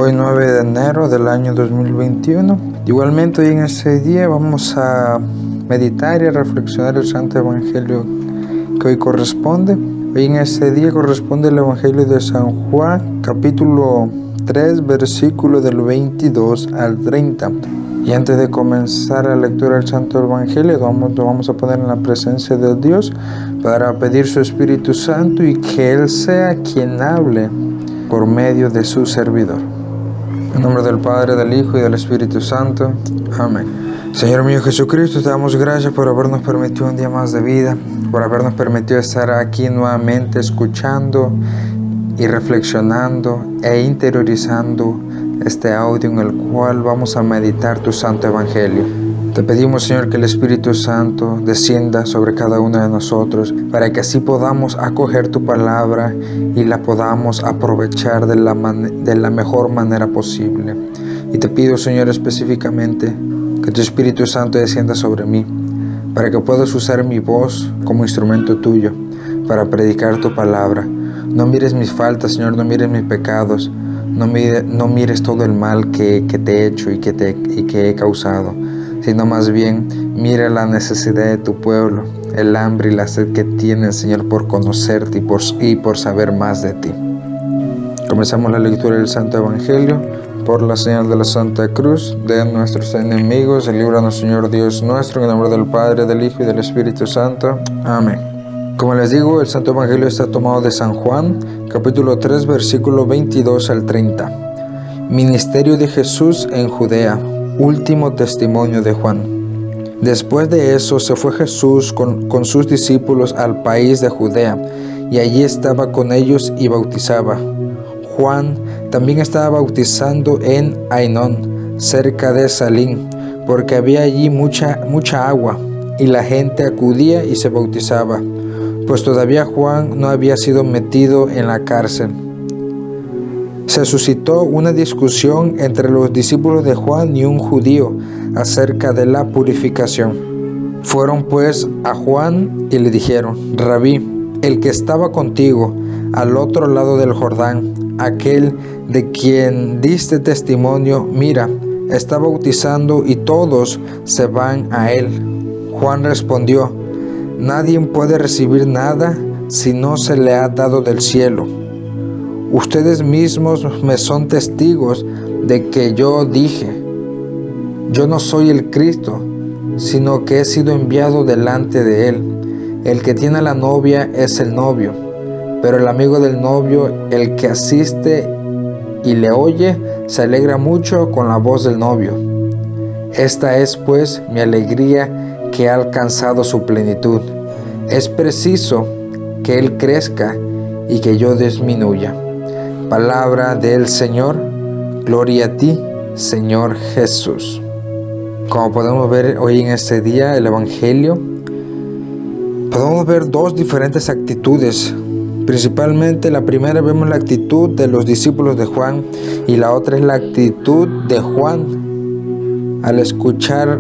Hoy 9 de enero del año 2021. Igualmente hoy en este día vamos a meditar y a reflexionar el Santo Evangelio que hoy corresponde. Hoy en este día corresponde el Evangelio de San Juan, capítulo 3, versículo del 22 al 30. Y antes de comenzar la lectura del Santo Evangelio, lo vamos a poner en la presencia de Dios para pedir su Espíritu Santo y que Él sea quien hable por medio de su servidor. En nombre del Padre, del Hijo y del Espíritu Santo. Amén. Señor mío Jesucristo, te damos gracias por habernos permitido un día más de vida, por habernos permitido estar aquí nuevamente escuchando y reflexionando e interiorizando este audio en el cual vamos a meditar tu Santo Evangelio. Te pedimos, Señor, que el Espíritu Santo descienda sobre cada uno de nosotros para que así podamos acoger tu palabra y la podamos aprovechar de la mejor manera posible. Y te pido, Señor, específicamente que tu Espíritu Santo descienda sobre mí para que puedas usar mi voz como instrumento tuyo para predicar tu palabra. No mires mis faltas, Señor, no mires mis pecados, no mires todo el mal que te he hecho y que he causado, sino más bien mira la necesidad de tu pueblo, el hambre y la sed que tienen, Señor, por conocerte y por saber más de ti. Comenzamos la lectura del Santo Evangelio. Por la señal de la Santa Cruz de nuestros enemigos, líbranos, Señor Dios nuestro, en el nombre del Padre, del Hijo y del Espíritu Santo. Amén. Como les digo, el Santo Evangelio está tomado de San Juan, capítulo 3, versículo 22 al 30. Ministerio de Jesús en Judea. Último testimonio de Juan. Después de eso se fue Jesús con sus discípulos al país de Judea, y allí estaba con ellos y bautizaba. Juan también estaba bautizando en Ainón, cerca de Salim, porque había allí mucha agua, y la gente acudía y se bautizaba, pues todavía Juan no había sido metido en la cárcel. Se suscitó una discusión entre los discípulos de Juan y un judío acerca de la purificación. Fueron pues a Juan y le dijeron: Rabí, el que estaba contigo al otro lado del Jordán, aquel de quien diste testimonio, mira, está bautizando y todos se van a él. Juan respondió: Nadie puede recibir nada si no se le ha dado del cielo. Ustedes mismos me son testigos de que yo dije: yo no soy el Cristo, sino que he sido enviado delante de él. El que tiene a la novia es el novio, pero el amigo del novio, el que asiste y le oye, se alegra mucho con la voz del novio. Esta es pues mi alegría, que ha alcanzado su plenitud. Es preciso que él crezca y que yo disminuya. Palabra del Señor. Gloria a ti, Señor Jesús. Como podemos ver hoy en este día el Evangelio, podemos ver dos diferentes actitudes. Principalmente la primera vemos la actitud de los discípulos de Juan y la otra es la actitud de Juan al escuchar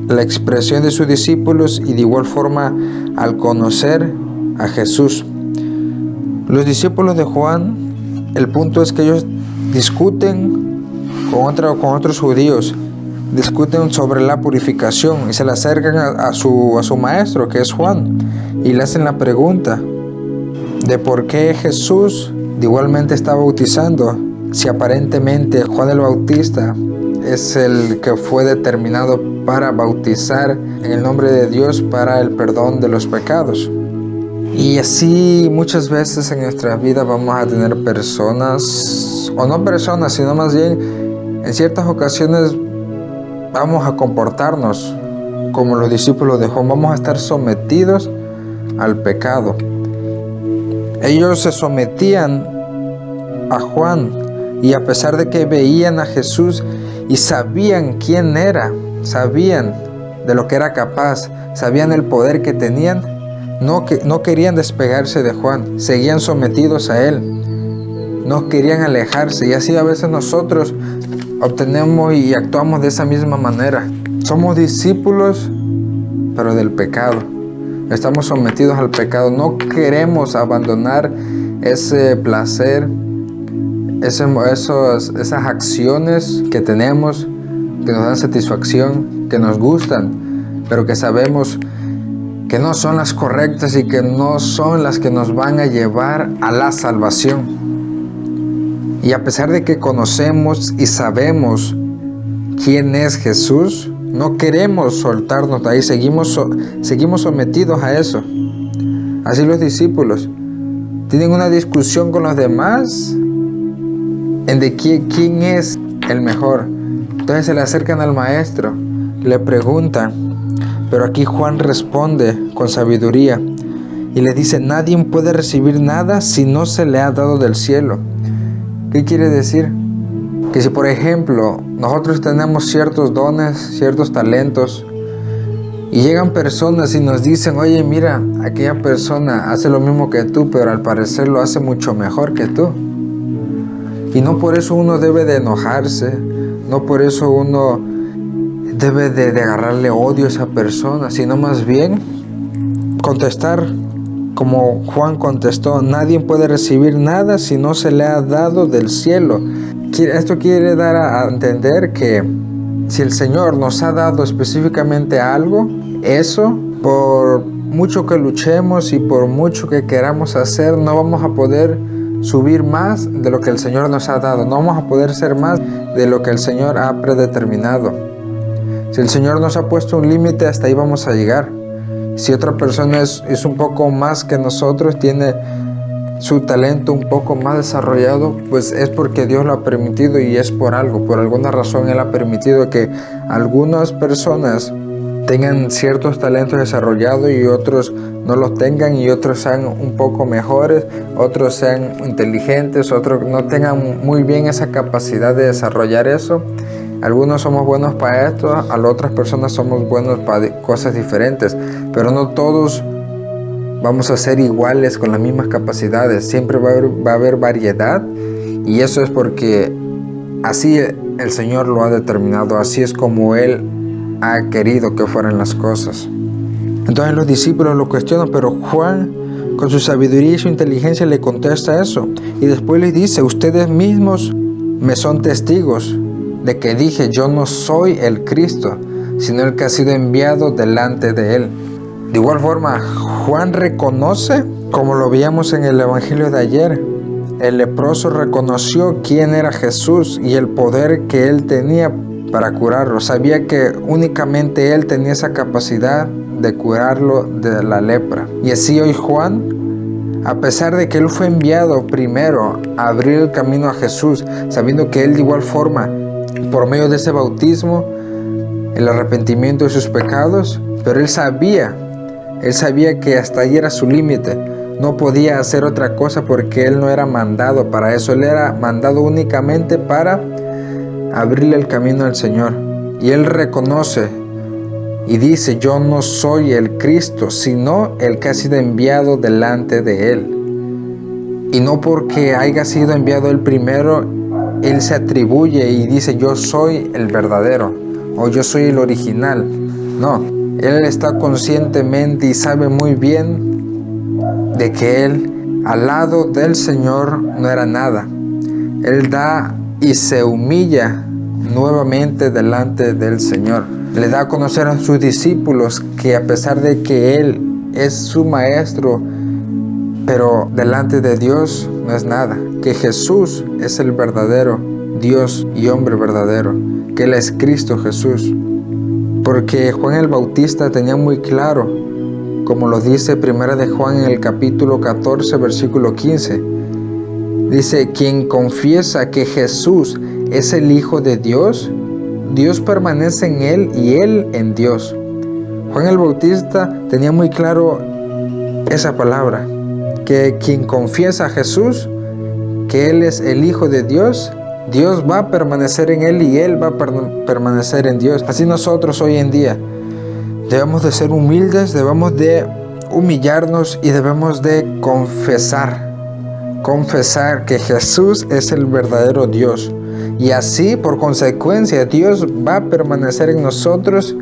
la expresión de sus discípulos y de igual forma al conocer a Jesús. Los discípulos de Juan, el punto es que ellos discuten con otros judíos, discuten sobre la purificación y se le acercan a su maestro, que es Juan, y le hacen la pregunta de por qué Jesús igualmente está bautizando, si aparentemente Juan el Bautista es el que fue determinado para bautizar en el nombre de Dios para el perdón de los pecados. Y así muchas veces en nuestra vida vamos a tener personas, o no personas, sino más bien en ciertas ocasiones vamos a comportarnos como los discípulos de Juan, vamos a estar sometidos al pecado. Ellos se sometían a Juan y a pesar de que veían a Jesús y sabían quién era, sabían de lo que era capaz, sabían el poder que tenían, no querían despegarse de Juan, seguían sometidos a él, no querían alejarse. Y así a veces nosotros obtenemos y actuamos de esa misma manera. Somos discípulos, pero del pecado. Estamos sometidos al pecado, no queremos abandonar ese placer, esas acciones que tenemos, que nos dan satisfacción, que nos gustan, pero que sabemos que no son las correctas y que no son las que nos van a llevar a la salvación. Y a pesar de que conocemos y sabemos quién es Jesús, no queremos soltarnos de ahí, seguimos sometidos a eso. Así los discípulos tienen una discusión con los demás en de quién es el mejor. Entonces se le acercan al maestro, le preguntan, pero aquí Juan responde con sabiduría y le dice: nadie puede recibir nada si no se le ha dado del cielo. ¿Qué quiere decir? Que si por ejemplo nosotros tenemos ciertos dones, ciertos talentos, y llegan personas y nos dicen: oye, mira, aquella persona hace lo mismo que tú, pero al parecer lo hace mucho mejor que tú. Y no por eso uno debe de enojarse, no por eso uno debe de agarrarle odio a esa persona, sino más bien contestar como Juan contestó: nadie puede recibir nada si no se le ha dado del cielo. Esto quiere dar a entender que si el Señor nos ha dado específicamente algo, eso, por mucho que luchemos y por mucho que queramos hacer, no vamos a poder subir más de lo que el Señor nos ha dado, no vamos a poder ser más de lo que el Señor ha predeterminado. Si el Señor nos ha puesto un límite, hasta ahí vamos a llegar. Si otra persona es un poco más que nosotros, tiene su talento un poco más desarrollado, pues es porque Dios lo ha permitido y es por algo, por alguna razón Él ha permitido que algunas personas tengan ciertos talentos desarrollados y otros no los tengan, y otros sean un poco mejores, otros sean inteligentes, otros no tengan muy bien esa capacidad de desarrollar eso. Algunos somos buenos para esto, a las otras personas somos buenos para cosas diferentes, pero no todos vamos a ser iguales con las mismas capacidades. Siempre va a haber variedad, y eso es porque así el Señor lo ha determinado, así es como Él ha querido que fueran las cosas. Entonces los discípulos lo cuestionan, pero Juan con su sabiduría y su inteligencia le contesta eso, y después les dice: ustedes mismos me son testigos de que dije: yo no soy el Cristo, sino el que ha sido enviado delante de Él. De igual forma, Juan reconoce, como lo veíamos en el Evangelio de ayer, el leproso reconoció quién era Jesús y el poder que Él tenía para curarlo. Sabía que únicamente Él tenía esa capacidad de curarlo de la lepra. Y así hoy Juan, a pesar de que él fue enviado primero a abrir el camino a Jesús, sabiendo que Él de igual forma, por medio de ese bautismo, el arrepentimiento de sus pecados, pero él sabía que hasta ahí era su límite. No podía hacer otra cosa porque él no era mandado para eso. Él era mandado únicamente para abrirle el camino al Señor. Y él reconoce y dice: yo no soy el Cristo, sino el que ha sido enviado delante de Él. Y no porque haya sido enviado él primero, él se atribuye y dice: yo soy el verdadero, o yo soy el original. No, él está conscientemente y sabe muy bien de que él, al lado del Señor, no era nada. Él da y se humilla nuevamente delante del Señor. Le da a conocer a sus discípulos que a pesar de que Él es su maestro, pero delante de Dios no es nada. Que Jesús es el verdadero Dios y hombre verdadero. Que Él es Cristo Jesús. Porque Juan el Bautista tenía muy claro, como lo dice Primera de Juan en el capítulo 14, versículo 15. Dice: quien confiesa que Jesús es el Hijo de Dios, Dios permanece en Él y Él en Dios. Juan el Bautista tenía muy claro esa palabra, que quien confiesa a Jesús, que Él es el Hijo de Dios, Dios va a permanecer en Él y Él va a permanecer en Dios. Así nosotros hoy en día debemos de ser humildes, debemos de humillarnos y debemos de confesar que Jesús es el verdadero Dios. Y así, por consecuencia, Dios va a permanecer en nosotros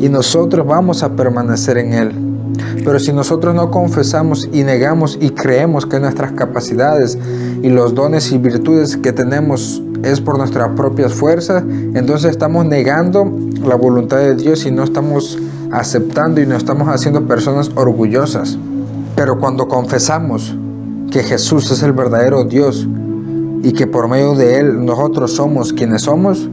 y nosotros vamos a permanecer en Él. Pero si nosotros no confesamos y negamos y creemos que nuestras capacidades y los dones y virtudes que tenemos es por nuestras propias fuerzas, entonces estamos negando la voluntad de Dios y no estamos aceptando y no estamos haciendo personas orgullosas. Pero cuando confesamos que Jesús es el verdadero Dios y que por medio de Él nosotros somos quienes somos,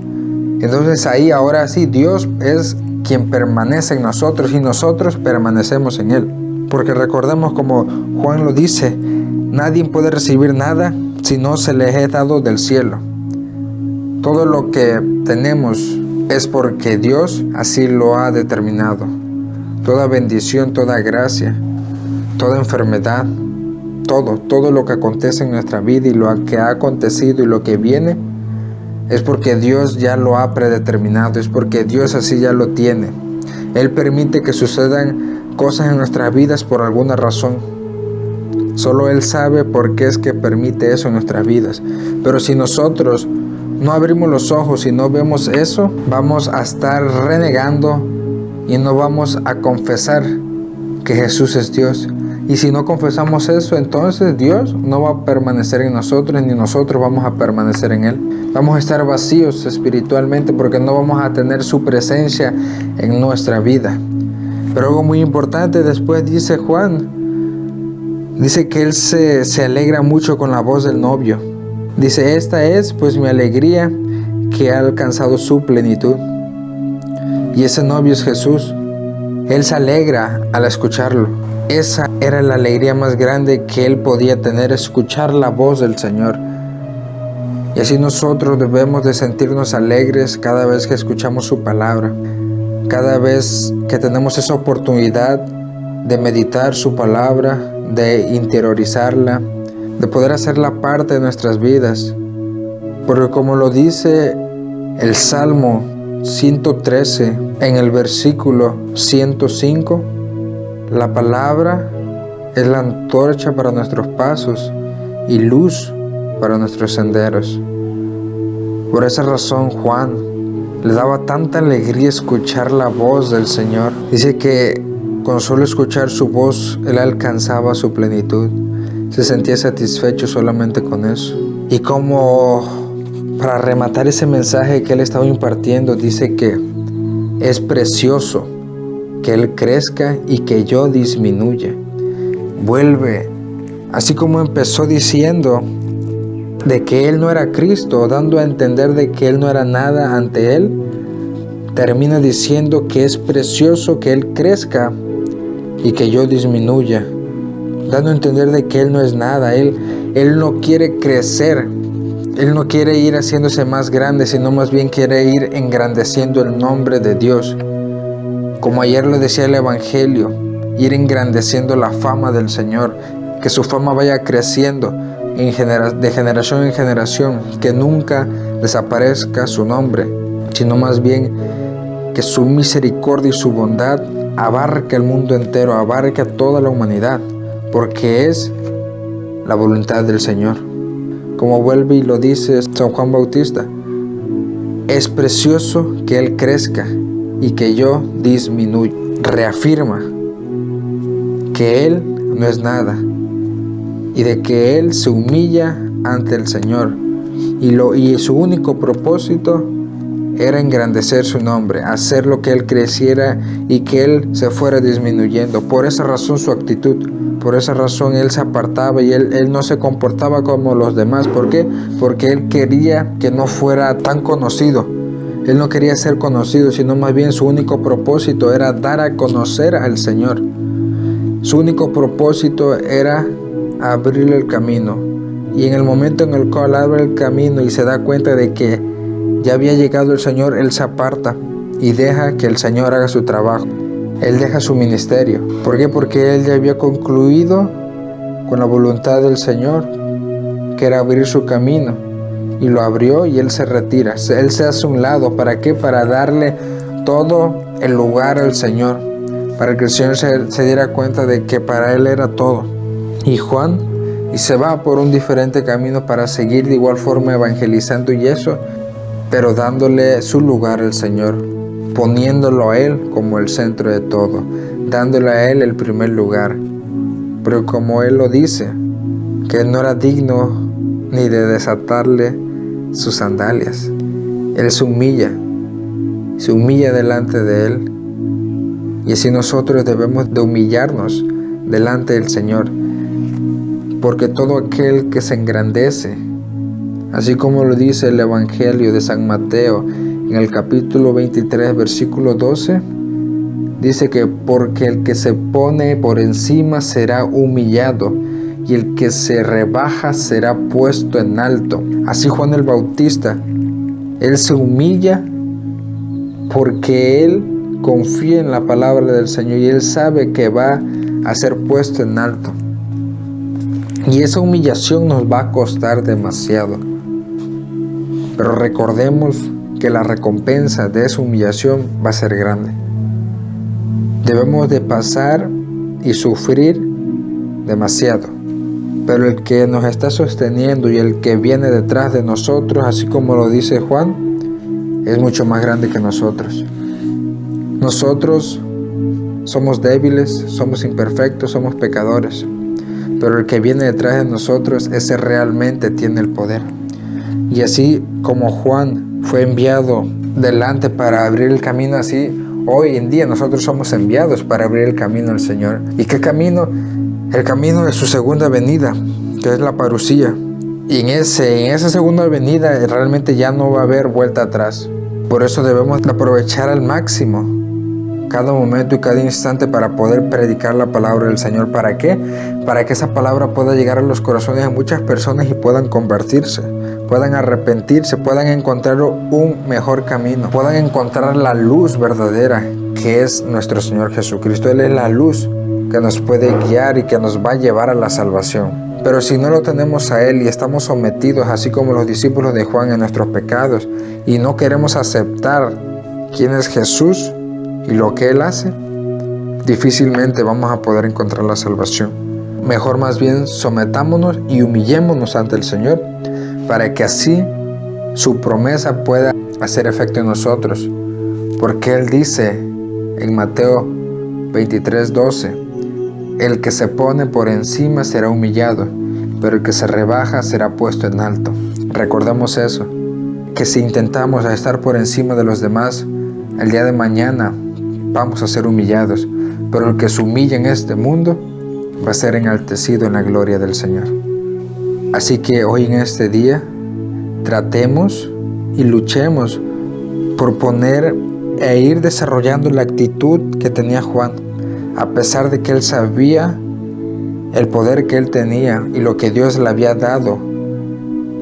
entonces ahí ahora sí Dios es quien permanece en nosotros y nosotros permanecemos en Él. Porque recordemos, como Juan lo dice, nadie puede recibir nada si no se les es dado del cielo. Todo lo que tenemos es porque Dios así lo ha determinado. Toda bendición, toda gracia, toda enfermedad, todo lo que acontece en nuestra vida y lo que ha acontecido y lo que viene, es porque Dios ya lo ha predeterminado, es porque Dios así ya lo tiene. Él permite que sucedan cosas en nuestras vidas por alguna razón. Solo Él sabe por qué es que permite eso en nuestras vidas. Pero si nosotros no abrimos los ojos y no vemos eso, vamos a estar renegando y no vamos a confesar que Jesús es Dios. Y si no confesamos eso, entonces Dios no va a permanecer en nosotros, ni nosotros vamos a permanecer en Él. Vamos a estar vacíos espiritualmente porque no vamos a tener su presencia en nuestra vida. Pero algo muy importante después dice Juan, dice que Él se alegra mucho con la voz del novio. Dice, esta es pues mi alegría que ha alcanzado su plenitud. Y ese novio es Jesús. Él se alegra al escucharlo. Esa era la alegría más grande que él podía tener, escuchar la voz del Señor. Y así nosotros debemos de sentirnos alegres cada vez que escuchamos su palabra, cada vez que tenemos esa oportunidad de meditar su palabra, de interiorizarla, de poder hacerla parte de nuestras vidas. Porque como lo dice el Salmo 113 en el versículo 105, la palabra es la antorcha para nuestros pasos y luz para nuestros senderos. Por esa razón Juan le daba tanta alegría escuchar la voz del Señor. Dice que con solo escuchar su voz él alcanzaba su plenitud. Se sentía satisfecho solamente con eso. Y como para rematar ese mensaje que él estaba impartiendo, dice que es precioso que Él crezca y que yo disminuya. Vuelve, así como empezó diciendo de que Él no era Cristo, dando a entender de que Él no era nada ante Él, termina diciendo que es precioso que Él crezca y que yo disminuya, dando a entender de que Él no es nada. Él no quiere crecer, Él no quiere ir haciéndose más grande, sino más bien quiere ir engrandeciendo el nombre de Dios. Como ayer le decía el Evangelio, ir engrandeciendo la fama del Señor, que su fama vaya creciendo de generación en generación, que nunca desaparezca su nombre, sino más bien que su misericordia y su bondad abarque el mundo entero, abarque a toda la humanidad, porque es la voluntad del Señor. Como vuelve y lo dice San Juan Bautista, es precioso que Él crezca y que yo disminuya. Reafirma que Él no es nada y de que Él se humilla ante el Señor y su único propósito era engrandecer su nombre, hacer lo que Él creciera y que Él se fuera disminuyendo. Por esa razón su actitud, por esa razón Él se apartaba y Él no se comportaba como los demás. ¿Por qué? Porque Él quería que no fuera tan conocido. Él no quería ser conocido, sino más bien su único propósito era dar a conocer al Señor. Su único propósito era abrirle el camino. Y en el momento en el cual abre el camino y se da cuenta de que ya había llegado el Señor, Él se aparta y deja que el Señor haga su trabajo. Él deja su ministerio. ¿Por qué? Porque Él ya había concluido con la voluntad del Señor, que era abrir su camino. Y lo abrió y Él se retira. Él se hace a un lado. ¿Para qué? Para darle todo el lugar al Señor. Para que el Señor se diera cuenta de que para Él era todo. Y Juan se va por un diferente camino para seguir de igual forma evangelizando y eso, pero dándole su lugar al Señor, poniéndolo a Él como el centro de todo, dándole a él el primer lugar. Pero como él lo dice, que él no era digno ni de desatarle sus sandalias. Él se humilla delante de él. Y así nosotros debemos de humillarnos delante del Señor. Porque todo aquel que se engrandece, así como lo dice el Evangelio de San Mateo en el capítulo 23, versículo 12, dice que porque el que se pone por encima será humillado y el que se rebaja será puesto en alto. Así Juan el Bautista, él se humilla porque él confía en la palabra del Señor y él sabe que va a ser puesto en alto. Y esa humillación nos va a costar demasiado. Pero recordemos que la recompensa de esa humillación va a ser grande. Debemos de pasar y sufrir demasiado. Pero el que nos está sosteniendo y el que viene detrás de nosotros, así como lo dice Juan, es mucho más grande que nosotros. Nosotros somos débiles, somos imperfectos, somos pecadores. Pero el que viene detrás de nosotros, ese realmente tiene el poder. Y así como Juan fue enviado delante para abrir el camino, así hoy en día nosotros somos enviados para abrir el camino al Señor. ¿Y qué camino? El camino de su segunda venida, que es la parusía. Y en esa segunda venida realmente ya no va a haber vuelta atrás. Por eso debemos aprovechar al máximo cada momento y cada instante para poder predicar la palabra del Señor. ¿Para qué? Para que esa palabra pueda llegar a los corazones de muchas personas y puedan convertirse, puedan arrepentirse, puedan encontrar un mejor camino, puedan encontrar la luz verdadera que es nuestro Señor Jesucristo. Él es la luz que nos puede guiar y que nos va a llevar a la salvación. Pero si no lo tenemos a Él y estamos sometidos, así como los discípulos de Juan, en nuestros pecados y no queremos aceptar quién es Jesús y lo que Él hace, difícilmente vamos a poder encontrar la salvación. Mejor más bien sometámonos y humillémonos ante el Señor para que así su promesa pueda hacer efecto en nosotros. Porque Él dice en Mateo 23:12, el que se pone por encima será humillado, pero el que se rebaja será puesto en alto. Recordemos eso, que si intentamos estar por encima de los demás, el día de mañana vamos a ser humillados, pero el que se humilla en este mundo va a ser enaltecido en la gloria del Señor. Así que hoy en este día tratemos y luchemos por poner e ir desarrollando la actitud que tenía Juan, a pesar de que él sabía el poder que él tenía y lo que Dios le había dado.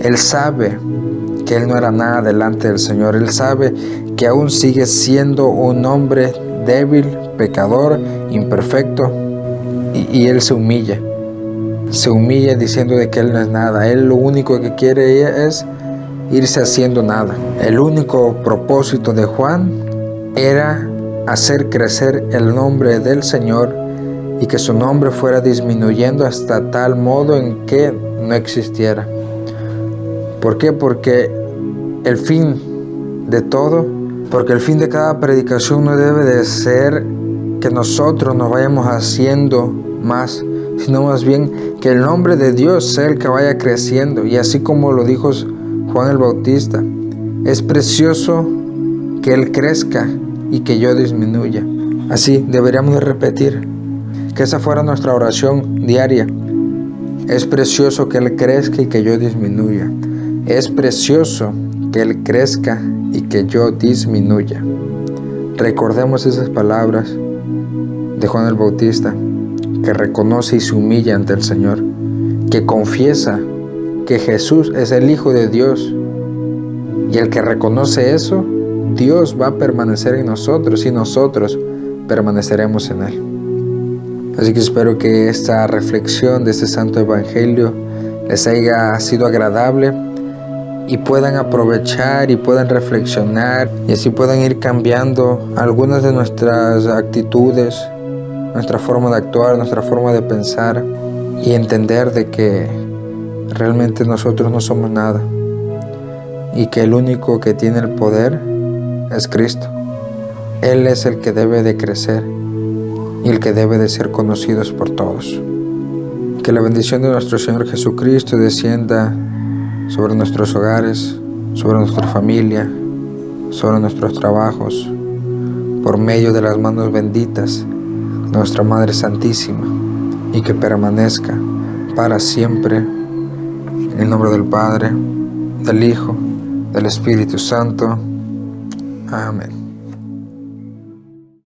Él sabe que él no era nada delante del Señor. Él sabe que aún sigue siendo un hombre débil, pecador, imperfecto, y él se humilla diciendo de que él no es nada. Él lo único que quiere es irse haciendo nada. El único propósito de Juan era hacer crecer el nombre del Señor y que su nombre fuera disminuyendo hasta tal modo en que no existiera. ¿Por qué? Porque el fin de todo, porque el fin de cada predicación no debe de ser que nosotros nos vayamos haciendo más, sino más bien que el nombre de Dios sea el que vaya creciendo. Y así como lo dijo Juan el Bautista, es precioso que Él crezca y que yo disminuya. Así deberíamos de repetir, que esa fuera nuestra oración diaria. Es precioso que Él crezca y que yo disminuya. Es precioso que Él crezca y que yo disminuya. Recordemos esas palabras de Juan el Bautista, que reconoce y se humilla ante el Señor, que confiesa que Jesús es el Hijo de Dios, y el que reconoce eso, Dios va a permanecer en nosotros y nosotros permaneceremos en Él. Así que espero que esta reflexión de este Santo Evangelio les haya sido agradable y puedan aprovechar y puedan reflexionar y así puedan ir cambiando algunas de nuestras actitudes, nuestra forma de actuar, nuestra forma de pensar y entender de que realmente nosotros no somos nada y que el único que tiene el poder es Cristo. Él es el que debe de crecer y el que debe de ser conocidos por todos. Que la bendición de nuestro Señor Jesucristo descienda sobre nuestros hogares, sobre nuestra familia, sobre nuestros trabajos, por medio de las manos benditas de nuestra Madre Santísima, y que permanezca para siempre, en el nombre del Padre, del Hijo, del Espíritu Santo. Amén.